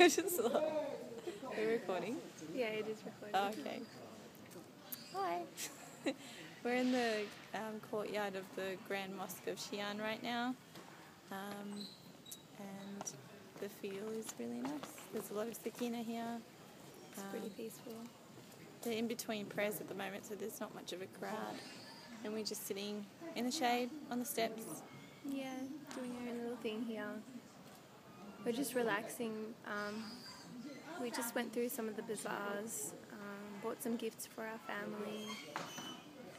Just love. Are you recording? Yeah, it is recording. Oh, okay. Hi. We're in the courtyard of the Grand Mosque of Xi'an right now, and the feel is really nice. There's a lot of sakina here. It's pretty peaceful. They're in between prayers at the moment, so there's not much of a crowd. And we're just sitting in the shade on the steps. Yeah, doing our own little thing here. We're just relaxing. We just went through some of the bazaars, bought some gifts for our family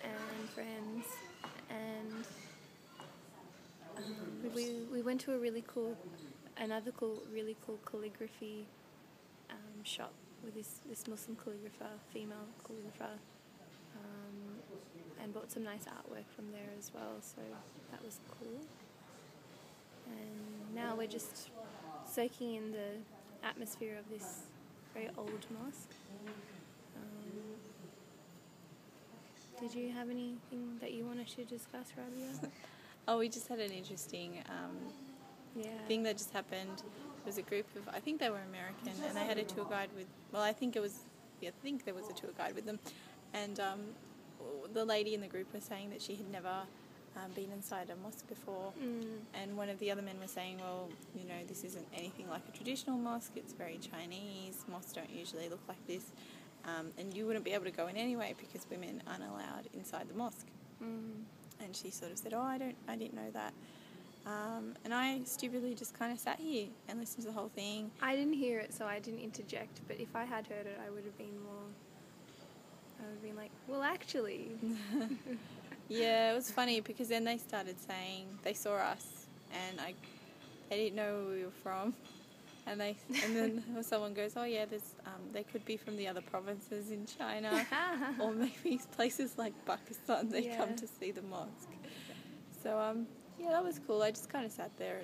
and friends, and we went to a really cool calligraphy shop with this Muslim calligrapher, female calligrapher, and bought some nice artwork from there as well, so that was cool. And now we're just soaking in the atmosphere of this very old mosque. Did you have anything that you wanted to discuss, Rabea? Oh, we just had an interesting thing that just happened. There was a group of, I think they were American, and they had a tour guide with, I think there was a tour guide with them, and the lady in the group was saying that she had never been inside a mosque before, and one of the other men was saying, well, you know, this isn't anything like a traditional mosque, it's very Chinese, mosques don't usually look like this, and you wouldn't be able to go in anyway because women aren't allowed inside the mosque. And she sort of said, oh, I didn't know that. And I stupidly just kind of sat here and listened to the whole thing. I didn't hear it, so I didn't interject, but if I had heard it, I would have been like, well, actually. Yeah, it was funny because then they started saying, they saw us and they didn't know where we were from. And then someone goes, oh yeah, they could be from the other provinces in China, or maybe places like Pakistan. They come to see the mosque. So yeah, that was cool. I just kind of sat there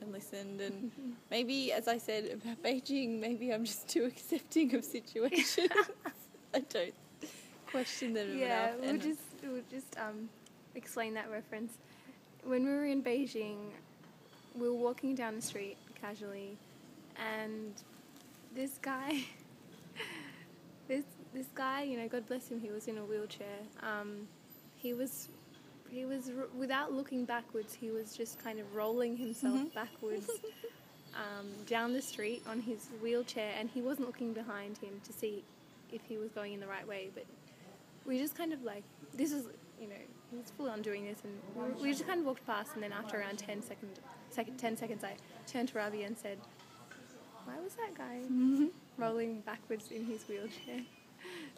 and listened. And maybe, as I said about Beijing, maybe I'm just too accepting of situations. I don't question them enough. We'll just explain that reference. When we were in Beijing, we were walking down the street casually, and this guy, this guy, you know, God bless him, he was in a wheelchair. He was without looking backwards, he was just kind of rolling himself backwards down the street on his wheelchair, and he wasn't looking behind him to see if he was going in the right way. But we just kind of like, this is, you know, he was full on doing this, and we just kind of walked past, and then after around 10 seconds, I turned to Rabea and said, why was that guy rolling backwards in his wheelchair?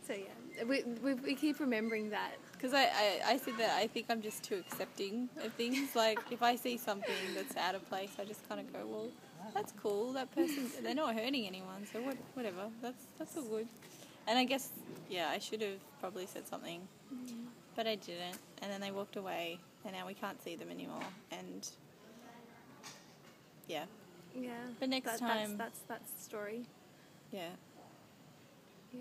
So yeah, we keep remembering that. Because I said that I think I'm just too accepting of things. Like, if I see something that's out of place, I just kind of go, well, that's cool, that person, they're not hurting anyone, so whatever, that's all good. And I guess, yeah, I should have probably said something, but I didn't. And then they walked away, and now we can't see them anymore. And yeah. Yeah. But next time, that's the story. Yeah. Yeah.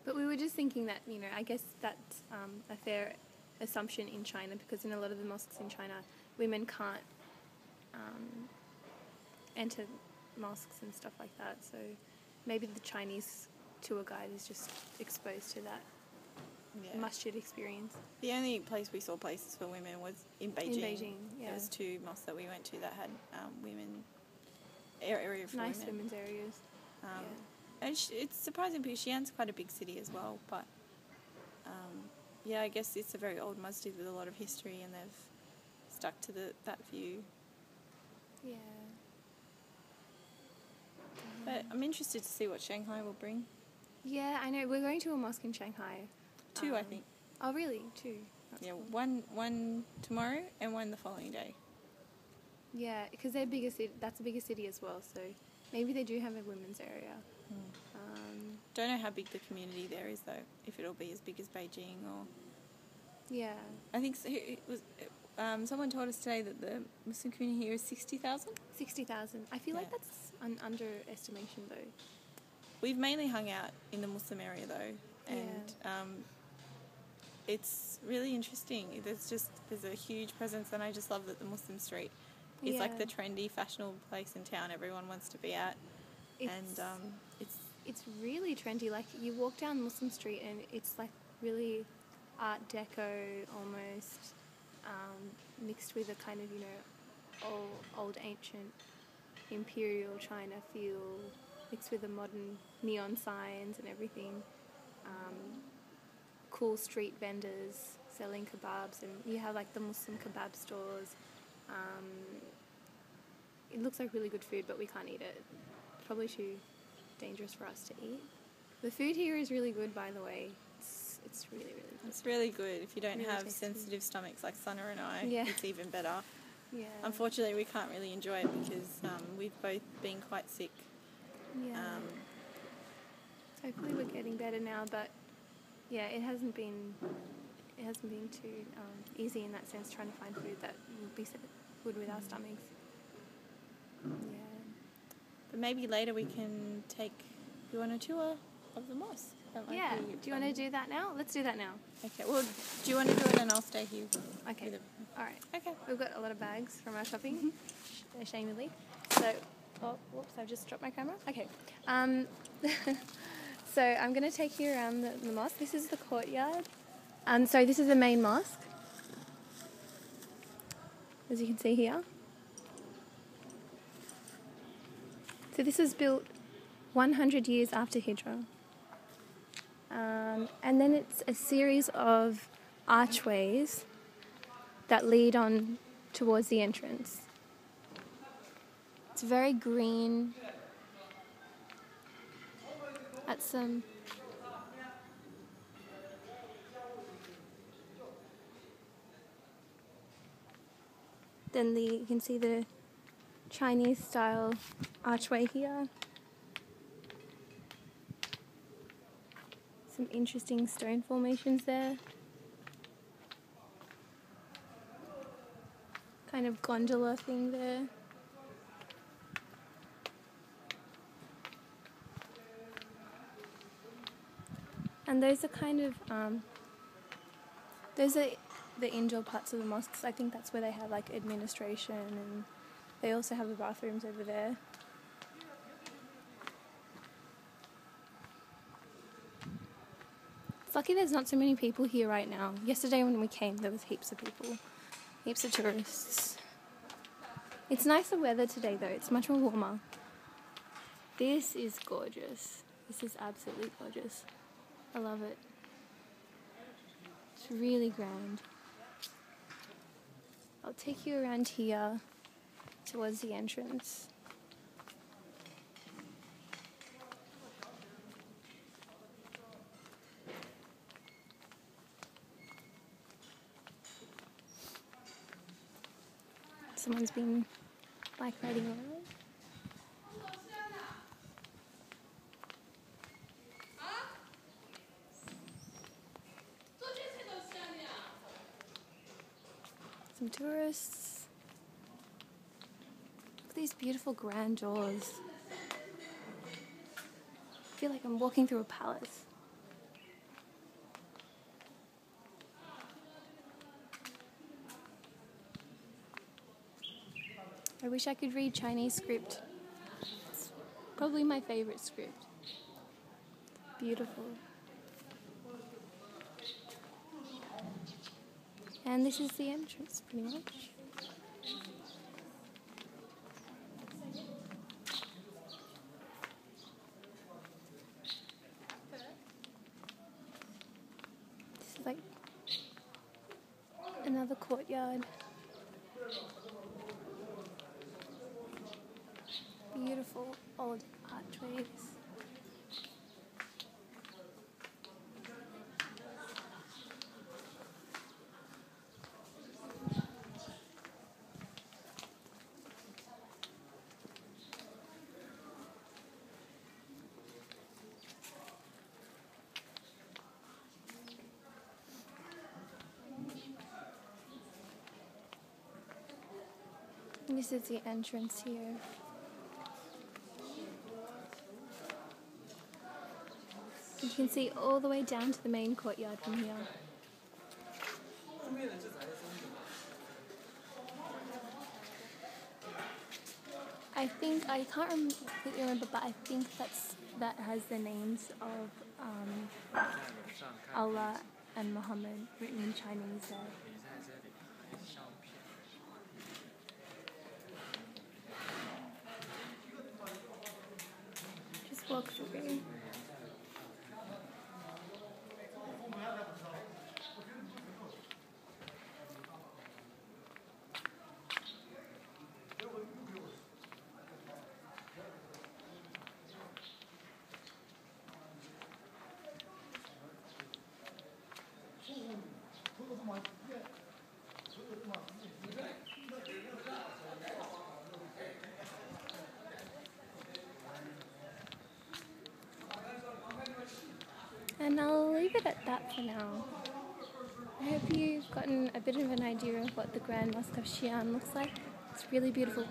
But we were just thinking that, you know, I guess that's a fair assumption in China, because in a lot of the mosques in China, women can't enter mosques and stuff like that. So maybe the Chinese tour guide is just exposed to that masjid experience. The only place we saw places for women was in Beijing. In Beijing, yeah. There was 2 mosques that we went to that had women area for nice women. women's areas. And it's surprising because Xi'an's quite a big city as well, but yeah, I guess it's a very old masjid with a lot of history, and they've stuck to that view. Yeah. But I'm interested to see what Shanghai will bring. Yeah, I know. We're going to a mosque in Shanghai. 2, I think. Oh, really? 2? That's yeah, cool. one tomorrow and one the following day. Yeah, because they're bigger city. That's a bigger city as well, so maybe they do have a women's area. Don't know how big the community there is, though. If it'll be as big as Beijing or... Yeah. I think it was. Someone told us today that the Muslim community here is 60,000. 60,000. I feel like that's an underestimation, though. We've mainly hung out in the Muslim area, though, and it's really interesting. There's a huge presence, and I just love that the Muslim street is Yeah. like the trendy, fashionable place in town everyone wants to be at. It's really trendy. Like, you walk down Muslim Street and it's like really Art Deco almost, mixed with a kind of, you know, old ancient imperial China feel, mixed with the modern neon signs and everything. Cool street vendors selling kebabs, and you have like the Muslim kebab stores. It looks like really good food, but we can't eat it. Probably too dangerous for us to eat. The food here is really good, by the way. It's really, really good. It's really good. If you don't Really have tasty. sensitive stomachs like Sana and I, Yeah. it's even better. Yeah. Unfortunately, we can't really enjoy it because we've both been quite sick. Yeah. Hopefully we're getting better now, but yeah, it hasn't been too easy in that sense, trying to find food that will be good with our stomachs. Yeah. But maybe later we can take you on a tour of the mosque. That might Yeah. be Do you want to do that now? Let's do that now. Okay. Well, do you want to do it and I'll stay here? Okay. With All right. Okay. We've got a lot of bags from our shopping, ashamedly. So, whoops, I've just dropped my camera. Okay. So I'm going to take you around the mosque. This is the courtyard. So this is the main mosque, as you can see here. So this was built 100 years after Hijrah. And then it's a series of archways that lead on towards the entrance. It's very green. Then you can see the Chinese style archway here. Some interesting stone formations there. Kind of gondola thing there. And those are kind of, those are the indoor parts of the mosques. I think that's where they have like administration, and they also have the bathrooms over there. It's lucky there's not so many people here right now. Yesterday when we came, there was heaps of people, heaps of tourists. It's nicer weather today though, it's much more warmer. This is gorgeous. This is absolutely gorgeous. I love it. It's really grand. I'll take you around here towards the entrance. Someone's been bike riding around. Some tourists. Look at these beautiful grand doors. I feel like I'm walking through a palace. I wish I could read Chinese script. It's probably my favorite script. Beautiful. And this is the entrance, pretty much. This is like another courtyard. Beautiful old archways. And this is the entrance here. You can see all the way down to the main courtyard from here. think, I can't completely remember, but I think that has the names of Allah and Muhammad written in Chinese there. Just walk through. And I'll leave it at that for now. I hope you've gotten a bit of an idea of what the Grand Mosque of Xi'an looks like. It's really beautiful,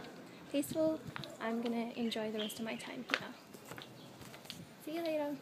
peaceful. I'm going to enjoy the rest of my time here. See you later.